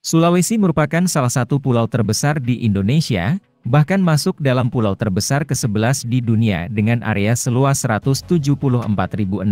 Sulawesi merupakan salah satu pulau terbesar di Indonesia, bahkan masuk dalam pulau terbesar ke-11 di dunia dengan area seluas 174.600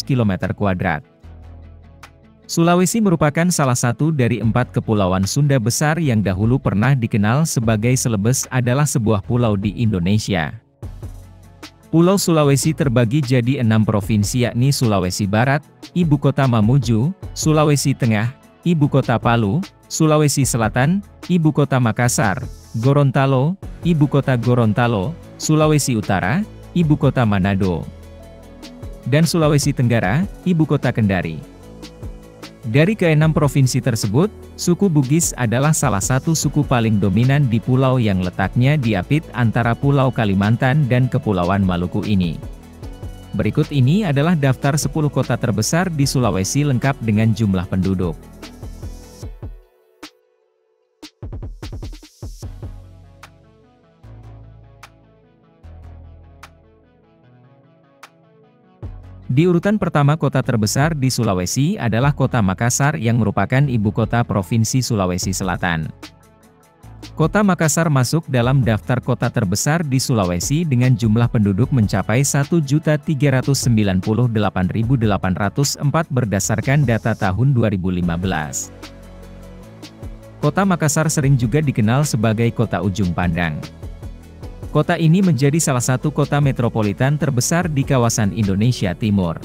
km². Sulawesi merupakan salah satu dari 4 kepulauan Sunda besar yang dahulu pernah dikenal sebagai Celebes adalah sebuah pulau di Indonesia. Pulau Sulawesi terbagi jadi 6 provinsi yakni Sulawesi Barat, Ibu Kota Mamuju, Sulawesi Tengah, Ibu Kota Palu, Sulawesi Selatan, Ibu Kota Makassar, Gorontalo, Ibu Kota Gorontalo, Sulawesi Utara, Ibu Kota Manado, dan Sulawesi Tenggara, Ibu Kota Kendari. Dari ke-6 provinsi tersebut, suku Bugis adalah salah satu suku paling dominan di pulau yang letaknya di apit antara Pulau Kalimantan dan Kepulauan Maluku ini. Berikut ini adalah daftar 10 kota terbesar di Sulawesi lengkap dengan jumlah penduduk. Di urutan pertama kota terbesar di Sulawesi adalah Kota Makassar yang merupakan ibu kota Provinsi Sulawesi Selatan. Kota Makassar masuk dalam daftar kota terbesar di Sulawesi dengan jumlah penduduk mencapai 1.398.804 berdasarkan data tahun 2015. Kota Makassar sering juga dikenal sebagai Kota Ujung Pandang. Kota ini menjadi salah satu kota metropolitan terbesar di kawasan Indonesia Timur.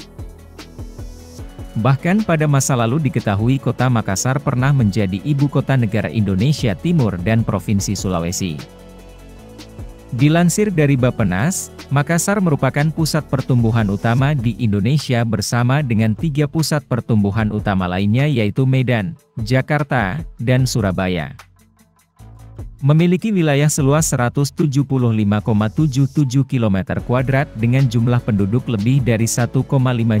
Bahkan pada masa lalu diketahui Kota Makassar pernah menjadi ibu kota negara Indonesia Timur dan Provinsi Sulawesi. Dilansir dari Bappenas, Makassar merupakan pusat pertumbuhan utama di Indonesia bersama dengan 3 pusat pertumbuhan utama lainnya yaitu Medan, Jakarta, dan Surabaya. Memiliki wilayah seluas 175,77 km² dengan jumlah penduduk lebih dari 1,5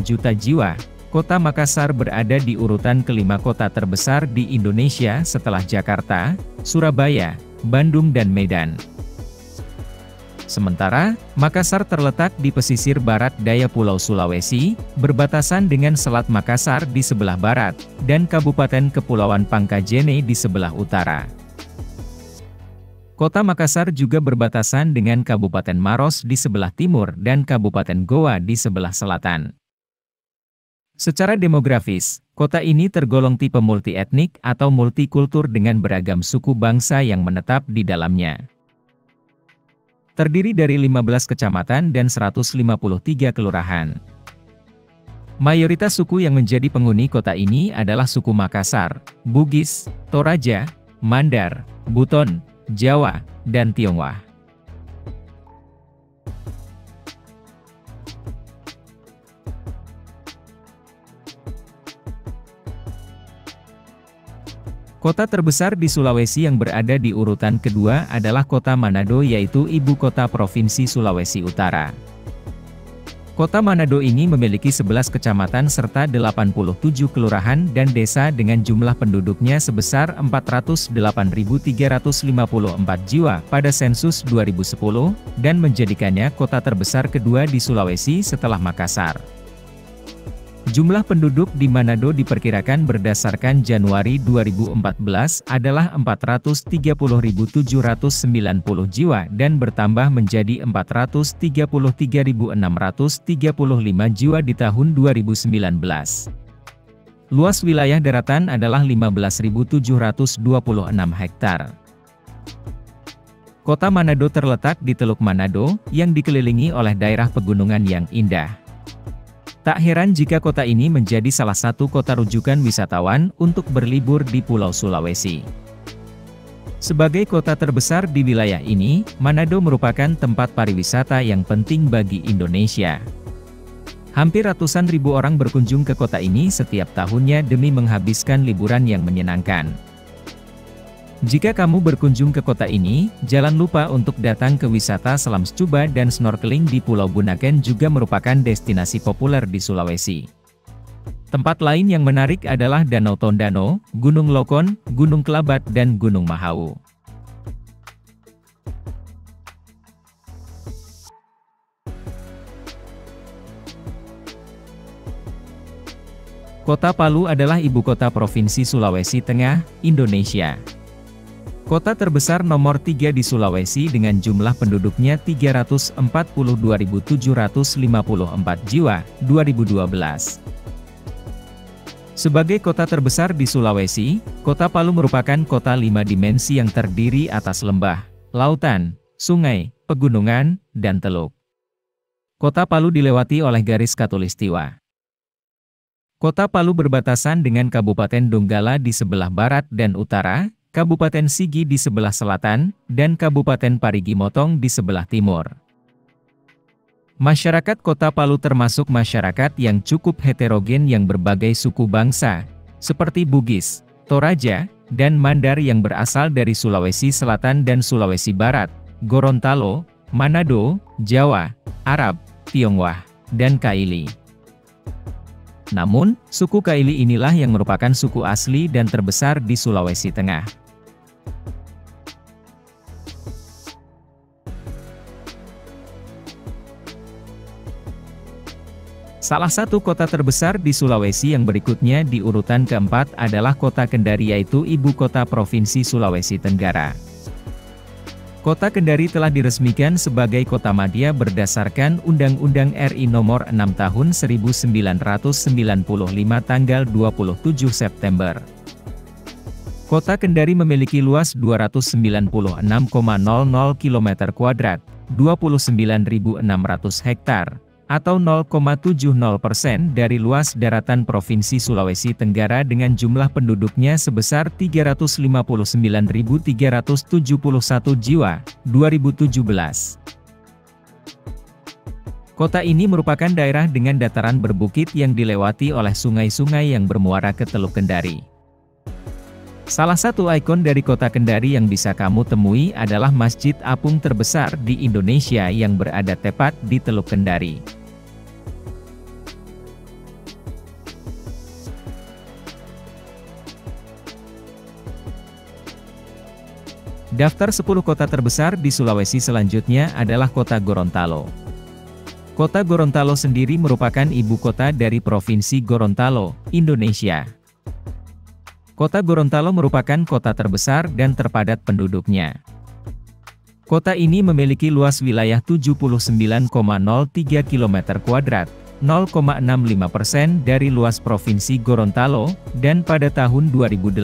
juta jiwa, Kota Makassar berada di urutan kelima kota terbesar di Indonesia setelah Jakarta, Surabaya, Bandung dan Medan. Sementara, Makassar terletak di pesisir barat daya Pulau Sulawesi, berbatasan dengan Selat Makassar di sebelah barat, dan Kabupaten Kepulauan Pangkajene di sebelah utara. Kota Makassar juga berbatasan dengan Kabupaten Maros di sebelah timur dan Kabupaten Goa di sebelah selatan. Secara demografis, kota ini tergolong tipe multietnik atau multikultur dengan beragam suku bangsa yang menetap di dalamnya. Terdiri dari 15 kecamatan dan 153 kelurahan. Mayoritas suku yang menjadi penghuni kota ini adalah suku Makassar, Bugis, Toraja, Mandar, Buton, Jawa, dan Tionghoa. Kota terbesar di Sulawesi yang berada di urutan kedua adalah Kota Manado yaitu ibu kota Provinsi Sulawesi Utara. Kota Manado ini memiliki 11 kecamatan serta 87 kelurahan dan desa dengan jumlah penduduknya sebesar 408.354 jiwa pada sensus 2010, dan menjadikannya kota terbesar kedua di Sulawesi setelah Makassar. Jumlah penduduk di Manado diperkirakan berdasarkan Januari 2014 adalah 430.790 jiwa dan bertambah menjadi 433.635 jiwa di tahun 2019. Luas wilayah daratan adalah 15.726 hektar. Kota Manado terletak di Teluk Manado, yang dikelilingi oleh daerah pegunungan yang indah. Tak heran jika kota ini menjadi salah satu kota rujukan wisatawan untuk berlibur di Pulau Sulawesi. Sebagai kota terbesar di wilayah ini, Manado merupakan tempat pariwisata yang penting bagi Indonesia. Hampir ratusan ribu orang berkunjung ke kota ini setiap tahunnya demi menghabiskan liburan yang menyenangkan. Jika kamu berkunjung ke kota ini, jangan lupa untuk datang ke wisata selam scuba dan snorkeling di Pulau Bunaken juga merupakan destinasi populer di Sulawesi. Tempat lain yang menarik adalah Danau Tondano, Gunung Lokon, Gunung Kelabat dan Gunung Mahau. Kota Palu adalah ibu kota Provinsi Sulawesi Tengah, Indonesia. Kota terbesar nomor 3 di Sulawesi dengan jumlah penduduknya 342.754 jiwa, 2012. Sebagai kota terbesar di Sulawesi, Kota Palu merupakan kota 5 dimensi yang terdiri atas lembah, lautan, sungai, pegunungan, dan teluk. Kota Palu dilewati oleh garis khatulistiwa. Kota Palu berbatasan dengan Kabupaten Donggala di sebelah barat dan utara, Kabupaten Sigi di sebelah selatan, dan Kabupaten Parigi Motong di sebelah timur. Masyarakat Kota Palu termasuk masyarakat yang cukup heterogen yang berbagai suku bangsa, seperti Bugis, Toraja, dan Mandar yang berasal dari Sulawesi Selatan dan Sulawesi Barat, Gorontalo, Manado, Jawa, Arab, Tionghoa, dan Kaili. Namun, suku Kaili inilah yang merupakan suku asli dan terbesar di Sulawesi Tengah. Salah satu kota terbesar di Sulawesi yang berikutnya di urutan keempat adalah Kota Kendari, yaitu ibu kota Provinsi Sulawesi Tenggara. Kota Kendari telah diresmikan sebagai kota madya berdasarkan Undang-Undang RI Nomor 6 Tahun 1995 tanggal 27 September. Kota Kendari memiliki luas 296,00 km², 29.600 hektar, atau 0,70% dari luas daratan Provinsi Sulawesi Tenggara dengan jumlah penduduknya sebesar 359.371 jiwa, 2017. Kota ini merupakan daerah dengan dataran berbukit yang dilewati oleh sungai-sungai yang bermuara ke Teluk Kendari. Salah satu ikon dari Kota Kendari yang bisa kamu temui adalah Masjid Apung terbesar di Indonesia yang berada tepat di Teluk Kendari. Daftar 10 kota terbesar di Sulawesi selanjutnya adalah Kota Gorontalo. Kota Gorontalo sendiri merupakan ibu kota dari Provinsi Gorontalo, Indonesia. Kota Gorontalo merupakan kota terbesar dan terpadat penduduknya. Kota ini memiliki luas wilayah 79,03 km², 0,65% dari luas Provinsi Gorontalo, dan pada tahun 2018,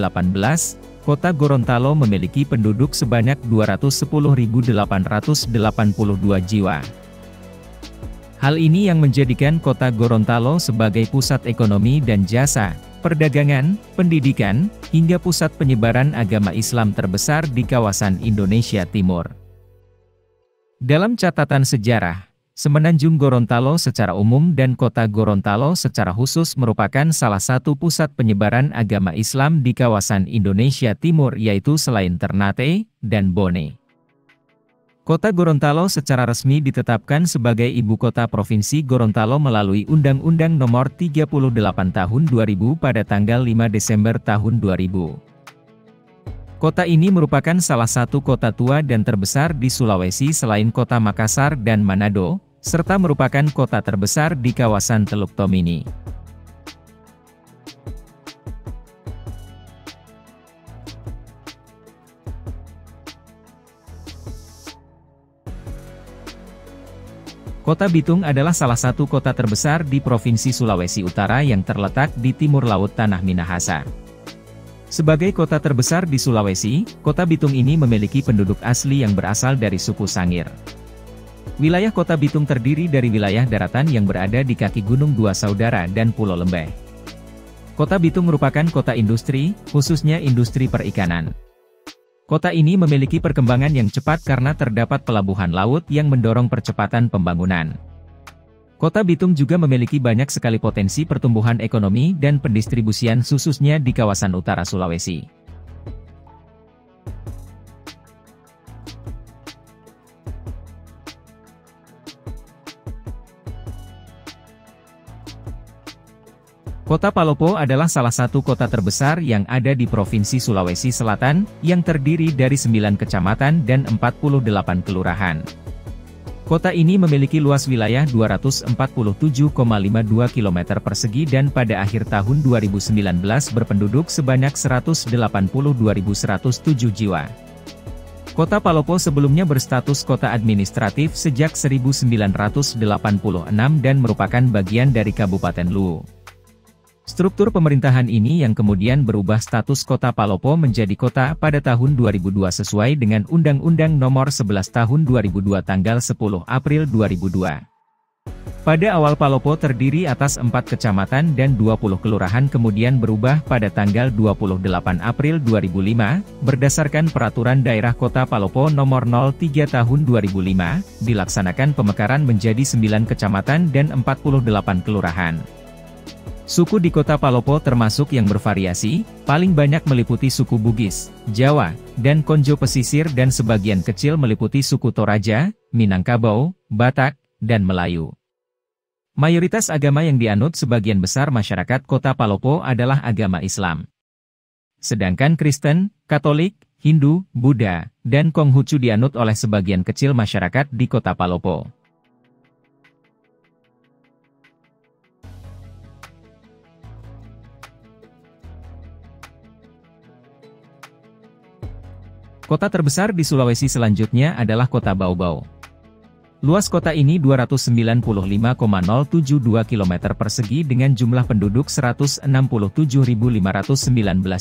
Kota Gorontalo memiliki penduduk sebanyak 210.882 jiwa. Hal ini yang menjadikan Kota Gorontalo sebagai pusat ekonomi dan jasa, perdagangan, pendidikan, hingga pusat penyebaran agama Islam terbesar di kawasan Indonesia Timur. Dalam catatan sejarah, Semenanjung Gorontalo secara umum dan Kota Gorontalo secara khusus merupakan salah satu pusat penyebaran agama Islam di kawasan Indonesia Timur, yaitu selain Ternate dan Bone. Kota Gorontalo secara resmi ditetapkan sebagai ibu kota Provinsi Gorontalo melalui Undang-Undang Nomor 38 Tahun 2000 pada tanggal 5 Desember tahun 2000. Kota ini merupakan salah satu kota tua dan terbesar di Sulawesi selain Kota Makassar dan Manado, serta merupakan kota terbesar di kawasan Teluk Tomini. Kota Bitung adalah salah satu kota terbesar di Provinsi Sulawesi Utara yang terletak di timur laut Tanah Minahasa. Sebagai kota terbesar di Sulawesi, Kota Bitung ini memiliki penduduk asli yang berasal dari suku Sangir. Wilayah Kota Bitung terdiri dari wilayah daratan yang berada di kaki Gunung Dua Saudara dan Pulau Lembeh. Kota Bitung merupakan kota industri, khususnya industri perikanan. Kota ini memiliki perkembangan yang cepat karena terdapat pelabuhan laut yang mendorong percepatan pembangunan. Kota Bitung juga memiliki banyak sekali potensi pertumbuhan ekonomi dan pendistribusian khususnya di kawasan utara Sulawesi. Kota Palopo adalah salah satu kota terbesar yang ada di Provinsi Sulawesi Selatan, yang terdiri dari 9 kecamatan dan 48 kelurahan. Kota ini memiliki luas wilayah 247,52 km persegi dan pada akhir tahun 2019 berpenduduk sebanyak 182.107 jiwa. Kota Palopo sebelumnya berstatus kota administratif sejak 1986 dan merupakan bagian dari Kabupaten Luwu. Struktur pemerintahan ini yang kemudian berubah status Kota Palopo menjadi kota pada tahun 2002 sesuai dengan Undang-Undang Nomor 11 Tahun 2002 tanggal 10 April 2002. Pada awal Palopo terdiri atas 4 kecamatan dan 20 kelurahan kemudian berubah pada tanggal 28 April 2005, berdasarkan Peraturan Daerah Kota Palopo Nomor 03 Tahun 2005, dilaksanakan pemekaran menjadi 9 kecamatan dan 48 kelurahan. Suku di Kota Palopo termasuk yang bervariasi, paling banyak meliputi suku Bugis, Jawa, dan Konjo pesisir dan sebagian kecil meliputi suku Toraja, Minangkabau, Batak, dan Melayu. Mayoritas agama yang dianut sebagian besar masyarakat Kota Palopo adalah agama Islam. Sedangkan Kristen, Katolik, Hindu, Buddha, dan Konghucu dianut oleh sebagian kecil masyarakat di Kota Palopo. Kota terbesar di Sulawesi selanjutnya adalah Kota Bau-Bau. Luas kota ini 295,072 km persegi dengan jumlah penduduk 167.519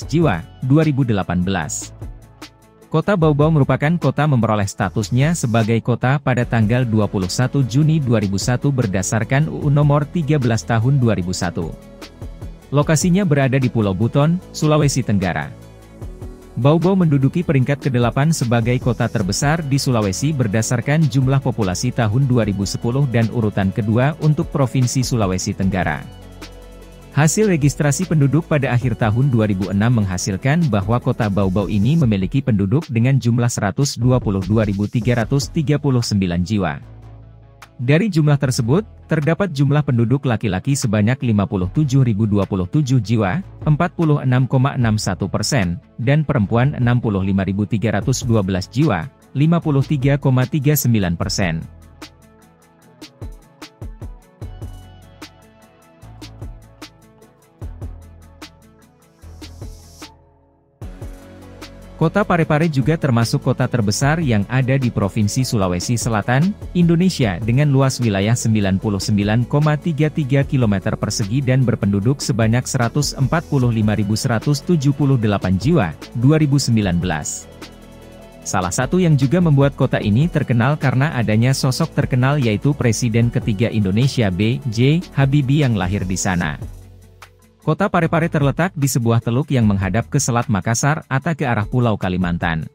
jiwa, 2018. Kota Bau-Bau merupakan kota memperoleh statusnya sebagai kota pada tanggal 21 Juni 2001 berdasarkan UU Nomor 13 Tahun 2001. Lokasinya berada di Pulau Buton, Sulawesi Tenggara. Bau-Bau menduduki peringkat ke-8 sebagai kota terbesar di Sulawesi berdasarkan jumlah populasi tahun 2010 dan urutan kedua untuk Provinsi Sulawesi Tenggara. Hasil registrasi penduduk pada akhir tahun 2006 menghasilkan bahwa kota Bau-Bau ini memiliki penduduk dengan jumlah 122.339 jiwa. Dari jumlah tersebut, terdapat jumlah penduduk laki-laki sebanyak 57.027 jiwa, 46,61%, dan perempuan 65.312 jiwa, 53,39%. Kota Parepare juga termasuk kota terbesar yang ada di Provinsi Sulawesi Selatan, Indonesia dengan luas wilayah 99,33 km persegi dan berpenduduk sebanyak 145.178 jiwa, 2019. Salah satu yang juga membuat kota ini terkenal karena adanya sosok terkenal yaitu Presiden ketiga Indonesia B.J. Habibie yang lahir di sana. Kota Parepare terletak di sebuah teluk yang menghadap ke Selat Makassar atau ke arah Pulau Kalimantan.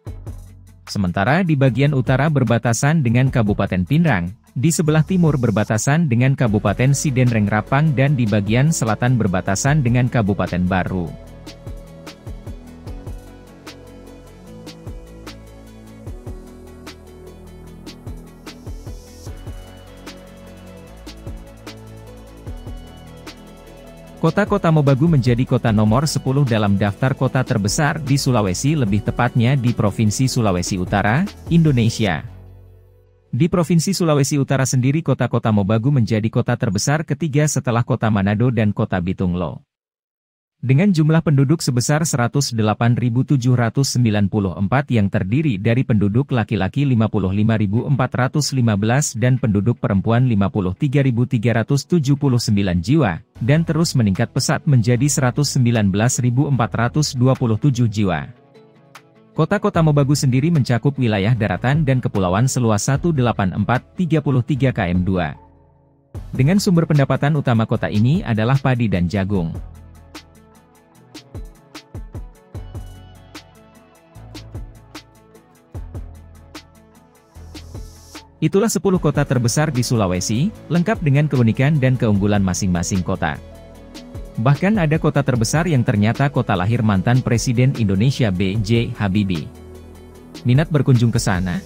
Sementara di bagian utara berbatasan dengan Kabupaten Pinrang, di sebelah timur berbatasan dengan Kabupaten Sidenreng Rapang dan di bagian selatan berbatasan dengan Kabupaten Baru. Kota Mobagu menjadi kota nomor 10 dalam daftar kota terbesar di Sulawesi, lebih tepatnya di Provinsi Sulawesi Utara, Indonesia. Di Provinsi Sulawesi Utara sendiri kota Mobagu menjadi kota terbesar ketiga setelah kota Manado dan kota Bitunglo. Dengan jumlah penduduk sebesar 108.794 yang terdiri dari penduduk laki-laki 55.415 dan penduduk perempuan 53.379 jiwa, dan terus meningkat pesat menjadi 119.427 jiwa. Kota Mobagu sendiri mencakup wilayah daratan dan kepulauan seluas 184,33 km². Dengan sumber pendapatan utama kota ini adalah padi dan jagung. Itulah 10 kota terbesar di Sulawesi, lengkap dengan keunikan dan keunggulan masing-masing kota. Bahkan ada kota terbesar yang ternyata kota lahir mantan Presiden Indonesia B.J. Habibie. Minat berkunjung ke sana?